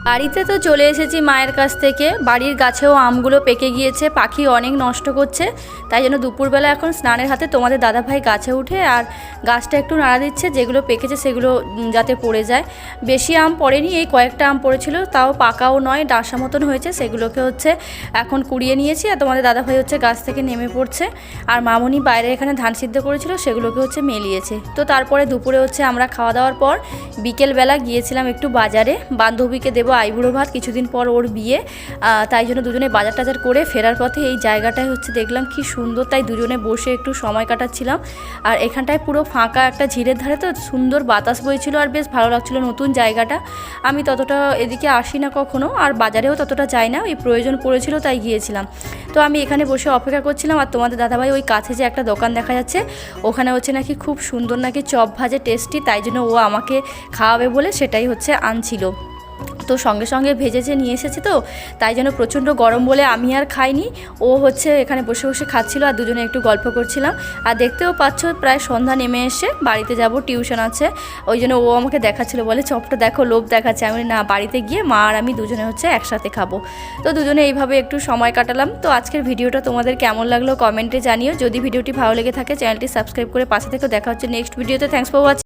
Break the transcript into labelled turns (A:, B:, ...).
A: বাড়িতে তো চলে এসেছি মায়ের কাছ থেকে। বাড়ির গাছেও আমগুলো পেকে গিয়েছে, পাখি অনেক নষ্ট করছে। তাই জন্য দুপুরবেলা এখন স্নানের হাতে তোমাদের দাদাভাই গাছে উঠে আর গাছটা একটু নাড়া দিচ্ছে, যেগুলো পেকেছে সেগুলো যাতে পড়ে যায়। বেশি আম পড়েনি, এই কয়েকটা আম পড়েছিল, তাও পাকাও নয়, ডাসা মতন হয়েছে। সেগুলোকে হচ্ছে এখন কুড়িয়ে নিয়েছি আর তোমাদের দাদাভাই হচ্ছে গাছ থেকে নেমে পড়ছে। আর মামুনি বাইরে এখানে ধান সিদ্ধ করেছিল, সেগুলোকে হচ্ছে মেলিয়েছে। তো তারপরে দুপুরে হচ্ছে আমরা খাওয়া দাওয়ার পর বিকেলবেলা গিয়েছিলাম একটু বাজারে। বান্ধবীকে দেবো আইবুড়ো ভাত, কিছুদিন পর ওর বিয়ে, তাই জন্য দুজনে বাজার টাজার করে ফেরার পথে এই জায়গাটায় হচ্ছে দেখলাম কি সুন্দর, তাই দুজনে বসে একটু সময় কাটাচ্ছিলাম। আর এখানটায় পুরো ফাঁকা একটা ঝিলের ধারে, তো সুন্দর বাতাস বইছিল আর বেশ ভালো লাগছিলো নতুন জায়গাটা। আমি ততটা এদিকে আসি না কখনো, আর বাজারেও ততটা যাই না, ওই প্রয়োজন পড়েছিল তাই গিয়েছিলাম। তো আমি এখানে বসে অপেক্ষা করছিলাম, আর তোমাদের দাদাভাই ওই কাছে যে একটা দোকান দেখা যাচ্ছে ওখানে হচ্ছে নাকি খুব সুন্দর নাকি চপ ভাজে, টেস্টি, তাই জন্য ও আমাকে খাওয়াবে বলে সেটাই হচ্ছে আনছিল। তো সঙ্গে সঙ্গে ভেজেছে নিয়ে এসেছে, তো তাই জন্য প্রচণ্ড গরম বলে আমি আর খাইনি। ও হচ্ছে এখানে বসে বসে খাচ্ছিল আর দুজনে একটু গল্প করছিলাম। আর দেখতেও পাচ্ছ প্রায় সন্ধ্যা নেমে এসে বাড়িতে যাব, টিউশন আছে, ওই জন্য ও আমাকে দেখাচ্ছিল, বলে চপটা দেখো, লোভ দেখাচ্ছে। আমি না, বাড়িতে গিয়ে মা আর আমি দুজনে হচ্ছে একসাথে খাবো। তো দুজনে এইভাবে একটু সময় কাটালাম। তো আজকের ভিডিওটা তোমাদের কেমন লাগলো কমেন্টে জানিও। যদি ভিডিওটি ভালো লেগে থাকে চ্যানেলটি সাবস্ক্রাইব করে পাশে থেকে দেখা হচ্ছে নেক্সট ভিডিওতে। Thanks for watching.